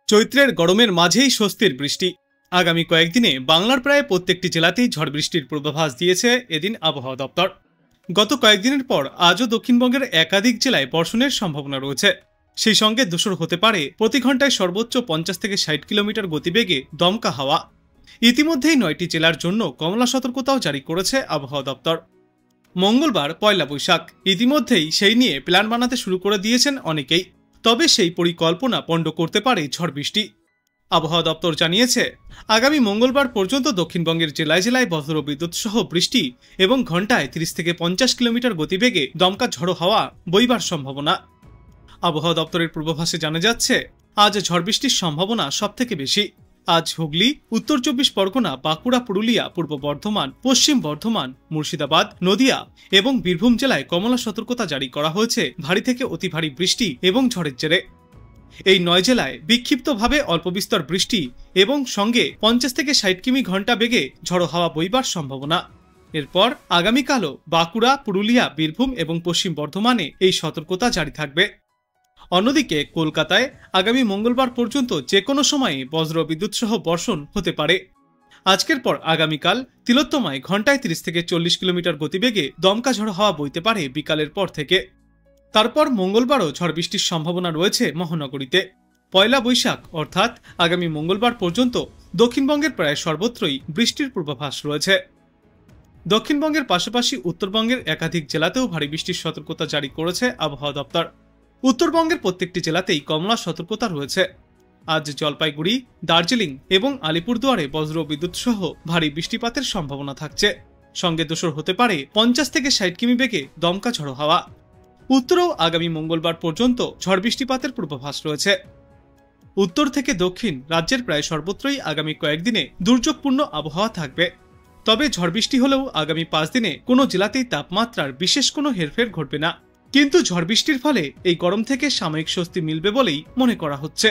চৈত্রের গরমের মাঝেই স্বস্তির বৃষ্টি। আগামী কয়েকদিনে বাংলার প্রায় প্রত্যেকটি জেলাতেই ঝড় বৃষ্টির পূর্বাভাস দিয়েছে এদিন আবহাওয়া দপ্তর। গত কয়েকদিনের পর আজও দক্ষিণবঙ্গের একাধিক জেলায় বর্ষণের সম্ভাবনা রয়েছে। সেই সঙ্গে ধূসর হতে পারে প্রতি ঘন্টায় সর্বোচ্চ 50 থেকে 60 কিলোমিটার গতিবেগে দমকা হাওয়া। ইতিমধ্যেই 9টি জেলার জন্য কমলা সতর্কতাও জারি করেছে আবহাওয়া দপ্তর। মঙ্গলবার পয়লা বৈশাখ, ইতিমধ্যেই সেই নিয়ে প্ল্যান বানাতে শুরু করে দিয়েছেন অনেকেই। তবে সেই পরিকল্পনা পণ্ড করতে পারে ঝড় বৃষ্টি। আবহাওয়া দপ্তর জানিয়েছে, আগামী মঙ্গলবার পর্যন্ত দক্ষিণবঙ্গের জেলায় জেলায় বজ্রবিদ্যুৎ সহ বৃষ্টি এবং ঘন্টায় 30 থেকে 50 কিলোমিটার গতিবেগে দমকা ঝড়ো হাওয়া বইবার সম্ভাবনা। আবহাওয়া দপ্তরের পূর্বাভাসে জানা যাচ্ছে, আজ ঝড় বৃষ্টির সম্ভাবনা সবথেকে বেশি। আজ হুগলি, উত্তর 24 পরগনা, বাঁকুড়া, পুরুলিয়া, পূর্ব বর্ধমান, পশ্চিম বর্ধমান, মুর্শিদাবাদ, নদিয়া এবং বীরভূম জেলায় কমলা সতর্কতা জারি করা হয়েছে ভারী থেকে অতি ভারী বৃষ্টি এবং ঝড়ের জেরে। এই 9 জেলায় বিক্ষিপ্তভাবে অল্প বিস্তর বৃষ্টি এবং সঙ্গে 50 থেকে 60 কিমি ঘন্টা বেগে ঝড়ো হাওয়া বইবার সম্ভাবনা। এরপর আগামীকালও বাঁকুড়া, পুরুলিয়া, বীরভূম এবং পশ্চিম বর্ধমানে এই সতর্কতা জারি থাকবে। অন্যদিকে কলকাতায় আগামী মঙ্গলবার পর্যন্ত যে কোনো সময়ে বজ্র বিদ্যুৎ সহ বর্ষণ হতে পারে। আজকের পর আগামীকাল তিলোত্তমায় ঘন্টায় 30 থেকে 40 কিলোমিটার গতিবেগে দমকা ঝড়ো হাওয়া বইতে পারে বিকালের পর থেকে। তারপর মঙ্গলবারও ঝড় বৃষ্টির সম্ভাবনা রয়েছে মহানগরীতে। পয়লা বৈশাখ অর্থাৎ আগামী মঙ্গলবার পর্যন্ত দক্ষিণবঙ্গের প্রায় সর্বত্রই বৃষ্টির পূর্বাভাস রয়েছে। দক্ষিণবঙ্গের পাশাপাশি উত্তরবঙ্গের একাধিক জেলাতেও ভারী বৃষ্টির সতর্কতা জারি করেছে আবহাওয়া দপ্তর। উত্তরবঙ্গের প্রত্যেকটি জেলাতেই কমলা সতর্কতা রয়েছে। আজ জলপাইগুড়ি, দার্জিলিং এবং আলিপুরদুয়ারে বজ্র বিদ্যুৎ সহ ভারী বৃষ্টিপাতের সম্ভাবনা থাকছে। সঙ্গে ধূসর হতে পারে 50 থেকে 60 কিমি বেগে দমকা ঝড়ো হাওয়া। উত্তরেও আগামী মঙ্গলবার পর্যন্ত ঝড় বৃষ্টিপাতের পূর্বাভাস রয়েছে। উত্তর থেকে দক্ষিণ রাজ্যের প্রায় সর্বত্রই আগামী কয়েকদিনে দুর্যোগপূর্ণ আবহাওয়া থাকবে। তবে ঝড় বৃষ্টি হলেও আগামী 5 দিনে কোনো জেলাতেই তাপমাত্রার বিশেষ কোনো হেরফের ঘটবে না। কিন্তু ঝড় বৃষ্টির ফলে এই গরম থেকে সাময়িক স্বস্তি মিলবে বলেই মনে করা হচ্ছে।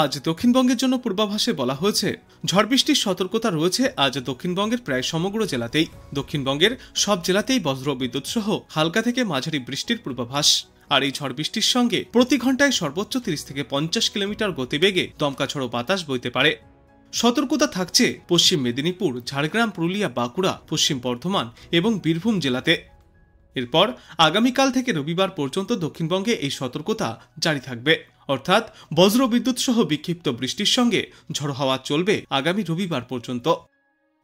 আজ দক্ষিণবঙ্গের জন্য পূর্বাভাসে বলা হয়েছে, ঝড় বৃষ্টির সতর্কতা রয়েছে আজ দক্ষিণবঙ্গের প্রায় সমগ্র জেলাতেই। দক্ষিণবঙ্গের সব জেলাতেই বজ্র বিদ্যুৎ সহ হালকা থেকে মাঝারি বৃষ্টির পূর্বাভাস। আর এই ঝড় বৃষ্টির সঙ্গে প্রতি ঘন্টায় সর্বোচ্চ 30 থেকে 50 কিলোমিটার গতিবেগে দমকা ঝড়ো বাতাস বইতে পারে। সতর্কতা থাকছে পশ্চিম মেদিনীপুর, ঝাড়গ্রাম, পুরুলিয়া, বাঁকুড়া, পশ্চিম বর্ধমান এবং বীরভূম জেলাতে। এরপর আগামীকাল থেকে রবিবার পর্যন্ত দক্ষিণবঙ্গে এই সতর্কতা জারি থাকবে, অর্থাৎ বজ্র বিদ্যুৎ সহ বিক্ষিপ্ত বৃষ্টির সঙ্গে ঝড়ো হাওয়া চলবে আগামী রবিবার পর্যন্ত।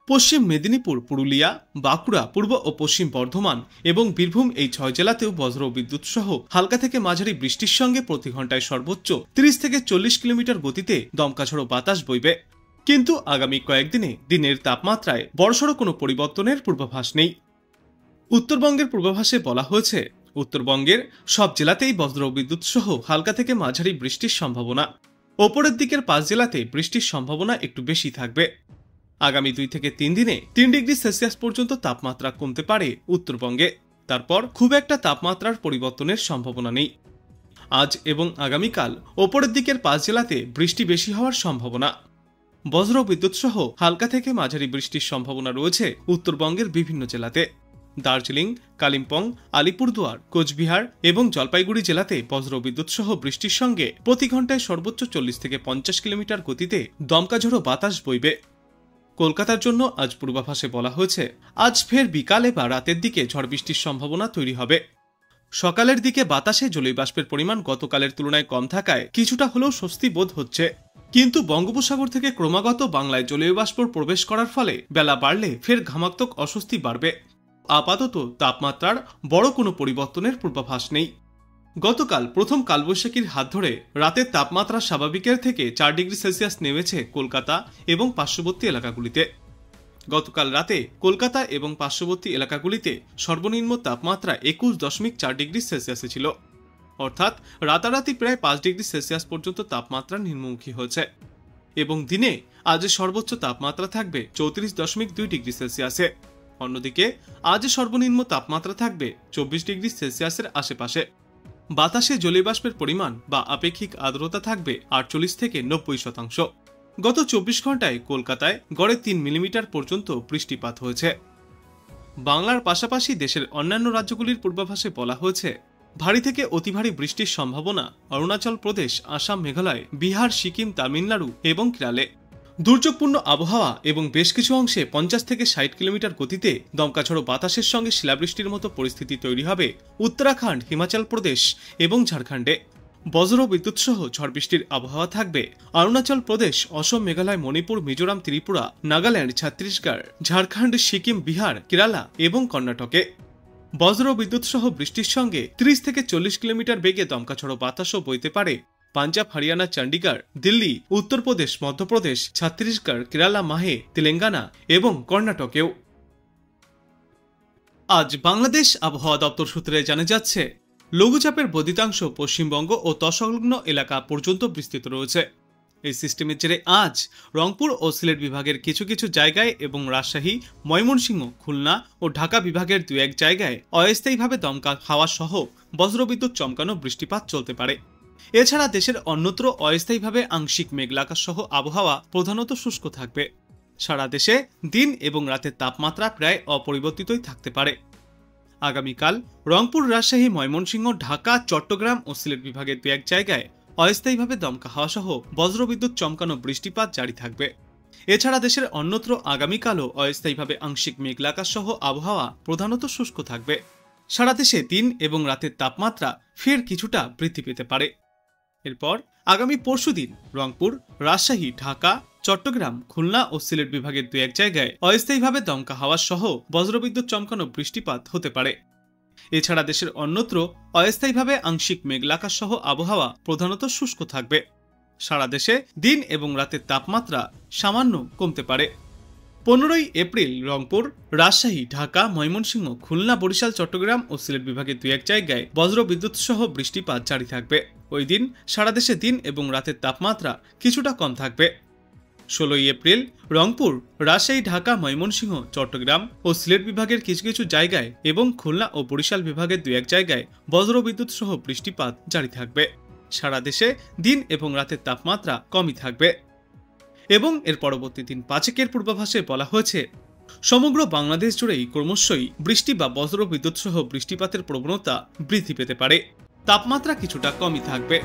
পশ্চিম মেদিনীপুর, পুরুলিয়া, বাঁকুড়া, পূর্ব ও পশ্চিম বর্ধমান এবং বীরভূম এই 6 জেলাতেও বজ্র বিদ্যুৎ সহ হালকা থেকে মাঝারি বৃষ্টির সঙ্গে প্রতি ঘন্টায় সর্বোচ্চ 30 থেকে 40 কিলোমিটার গতিতে দমকা ঝড়ো বাতাস বইবে। কিন্তু আগামী কয়েকদিনে দিনের তাপমাত্রায় বড়সড় কোনো পরিবর্তনের পূর্বাভাস নেই। উত্তরবঙ্গের পূর্বাভাসে বলা হয়েছে, উত্তরবঙ্গের সব জেলাতেই বজ্র বিদ্যুৎ সহ হালকা থেকে মাঝারি বৃষ্টির সম্ভাবনা। ওপরের দিকের 5 জেলাতে বৃষ্টির সম্ভাবনা একটু বেশি থাকবে। আগামী 2 থেকে 3 দিনে 3 ডিগ্রি সেলসিয়াস পর্যন্ত তাপমাত্রা কমতে পারে উত্তরবঙ্গে। তারপর খুব একটা তাপমাত্রার পরিবর্তনের সম্ভাবনা নেই। আজ এবং আগামীকাল ওপরের দিকের 5 জেলাতে বৃষ্টি বেশি হওয়ার সম্ভাবনা। বজ্র বিদ্যুৎ সহ হালকা থেকে মাঝারি বৃষ্টির সম্ভাবনা রয়েছে উত্তরবঙ্গের বিভিন্ন জেলাতে। দার্জিলিং, কালিম্পং, আলিপুরদুয়ার, কোচবিহার এবং জলপাইগুড়ি জেলাতে বজ্র বিদ্যুৎ সহ বৃষ্টির সঙ্গে প্রতি ঘন্টায় সর্বোচ্চ 40 থেকে 50 কিলোমিটার গতিতে দমকা ঝড়ো বাতাস বইবে। কলকাতার জন্য আজ পূর্বাভাসে বলা হয়েছে, আজ ফের বিকালে বা রাতের দিকে ঝড় বৃষ্টির সম্ভাবনা তৈরি হবে। সকালের দিকে বাতাসে জলীয়বাষ্পের পরিমাণ গতকালের তুলনায় কম থাকায় কিছুটা হলেও স্বস্তি বোধ হচ্ছে। কিন্তু বঙ্গোপসাগর থেকে ক্রমাগত বাংলায় জলীয়বাষ্পর প্রবেশ করার ফলে বেলা বাড়লে ফের ঘামাক্তক অস্বস্তি বাড়বে। আপাতত তাপমাত্রার বড় কোনো পরিবর্তনের পূর্বাভাস নেই। গতকাল প্রথম কালবৈশাখীর হাত ধরে রাতের তাপমাত্রা স্বাভাবিকের থেকে 4 ডিগ্রি সেলসিয়াস নেমেছে কলকাতা এবং পার্শ্ববর্তী এলাকাগুলিতে। গতকাল রাতে কলকাতা এবং পার্শ্ববর্তী এলাকাগুলিতে সর্বনিম্ন তাপমাত্রা 21.4 ডিগ্রি সেলসিয়াসে ছিল, অর্থাৎ রাতারাতি প্রায় 5 ডিগ্রি সেলসিয়াস পর্যন্ত তাপমাত্রা নিম্নমুখী হয়েছে। এবং দিনে আজ সর্বোচ্চ তাপমাত্রা থাকবে 34.2 ডিগ্রি সেলসিয়াসে। অন্যদিকে আজ সর্বনিম্ন তাপমাত্রা থাকবে 24 ডিগ্রি সেলসিয়াসের আশেপাশে। বাতাসে জলীয়বাষ্পের পরিমাণ বা আপেক্ষিক আর্দ্রতা থাকবে 48 থেকে 90%। গত 24 ঘন্টায় কলকাতায় গড়ে 3 মিলিমিটার পর্যন্ত বৃষ্টিপাত হয়েছে। বাংলার পাশাপাশি দেশের অন্যান্য রাজ্যগুলির পূর্বাভাসে বলা হয়েছে, ভারী থেকে অতি ভারী বৃষ্টির সম্ভাবনা অরুণাচল প্রদেশ, আসাম, মেঘালয়, বিহার, সিকিম, তামিলনাড়ু এবং কেরালে। দুর্যোগপূর্ণ আবহাওয়া এবং বেশ কিছু অংশে 50 থেকে 60 কিলোমিটার গতিতে দমকাঝড়ো বাতাসের সঙ্গে শিলাবৃষ্টির মতো পরিস্থিতি তৈরি হবে উত্তরাখণ্ড, হিমাচল প্রদেশ এবং ঝাড়খণ্ডে। বজ্র বিদ্যুৎ সহ ঝড় বৃষ্টির আবহাওয়া থাকবে অরুণাচল প্রদেশ, অসম, মেঘালয়, মণিপুর, মিজোরাম, ত্রিপুরা, নাগাল্যান্ড, ছত্তিশগড়, ঝাড়খণ্ড, সিকিম, বিহার, কেরালা এবং কর্ণাটকে। বজ্র বিদ্যুৎ সহ বৃষ্টির সঙ্গে 30 থেকে 40 কিলোমিটার বেগে দমকাঝড়ো বাতাসও বইতে পারে পাঞ্জাব, হরিয়ানা, চণ্ডীগড়, দিল্লি, উত্তরপ্রদেশ, মধ্যপ্রদেশ, ছত্তিশগড়, কেরালা, মাহে, তেলেঙ্গানা এবং কর্ণাটকেও। আজ বাংলাদেশ আবহাওয়া দপ্তর সূত্রে জানা যাচ্ছে, লঘুচাপের বর্ধিতাংশ পশ্চিমবঙ্গ ও তৎসংলগ্ন এলাকা পর্যন্ত বিস্তৃত রয়েছে। এই সিস্টেমের জেরে আজ রংপুর ও সিলেট বিভাগের কিছু কিছু জায়গায় এবং রাজশাহী, ময়মনসিংহ, খুলনা ও ঢাকা বিভাগের 2-1 জায়গায় অস্থায়ীভাবে দমকা হাওয়া সহ বজ্রবিদ্যুৎ চমকানো বৃষ্টিপাত চলতে পারে। এছাড়া দেশের অন্যত্র অস্থায়ীভাবে আংশিক মেঘলা আকাশ সহ আবহাওয়া প্রধানত শুষ্ক থাকবে। সারা দেশে দিন এবং রাতের তাপমাত্রা প্রায় অপরিবর্তিতই থাকতে পারে। আগামীকাল রংপুর, রাজশাহী, ময়মনসিংহ, ঢাকা, চট্টগ্রাম ও সিলেট বিভাগের 2-1 জায়গায় অস্থায়ীভাবে দমকা হাওয়া সহ বজ্রবিদ্যুৎ চমকানো বৃষ্টিপাত জারি থাকবে। এছাড়া দেশের অন্যত্র আগামীকালও অস্থায়ীভাবে আংশিক মেঘলা আকাশ সহ আবহাওয়া প্রধানত শুষ্ক থাকবে। সারা দেশে দিন এবং রাতের তাপমাত্রা ফের কিছুটা বৃদ্ধি পেতে পারে। এরপর আগামী পরশুদিন রংপুর, রাজশাহী, ঢাকা, চট্টগ্রাম, খুলনা ও সিলেট বিভাগের 2-1 জায়গায় অস্থায়ীভাবে দমকা হাওয়া সহ বজ্রবিদ্যুৎ চমকানো বৃষ্টিপাত হতে পারে। এছাড়া দেশের অন্যত্র অস্থায়ীভাবে আংশিক মেঘলা আকাশ সহ আবহাওয়া প্রধানত শুষ্ক থাকবে। সারা দেশে দিন এবং রাতের তাপমাত্রা সামান্য কমতে পারে। 15 এপ্রিল রংপুর, রাজশাহী, ঢাকা, ময়মনসিংহ, খুলনা, বরিশাল, চট্টগ্রাম ও সিলেট বিভাগের 2-1 জায়গায় বজ্র বিদ্যুৎ সহ বৃষ্টিপাত জারি থাকবে। ওই দিন সারা দেশে দিন এবং রাতের তাপমাত্রা কিছুটা কম থাকবে। 16 এপ্রিল রংপুর, রাজশাহী, ঢাকা, ময়মনসিংহ, চট্টগ্রাম ও সিলেট বিভাগের কিছু কিছু জায়গায় এবং খুলনা ও বরিশাল বিভাগের 2-1 জায়গায় বজ্র বিদ্যুৎ সহ বৃষ্টিপাত জারি থাকবে। সারা দেশে দিন এবং রাতের তাপমাত্রা কমই থাকবে। এবং এর পরবর্তী দিন 5 পূর্বাভাসে বলা হয়েছে, সমগ্র বাংলাদেশ জুড়েই ক্রমশই বৃষ্টি বা বজ্র বিদ্যুৎ সহ বৃষ্টিপাতের প্রবণতা বৃদ্ধি পেতে পারে। তাপমাত্রা কিছুটা কমই থাকবে।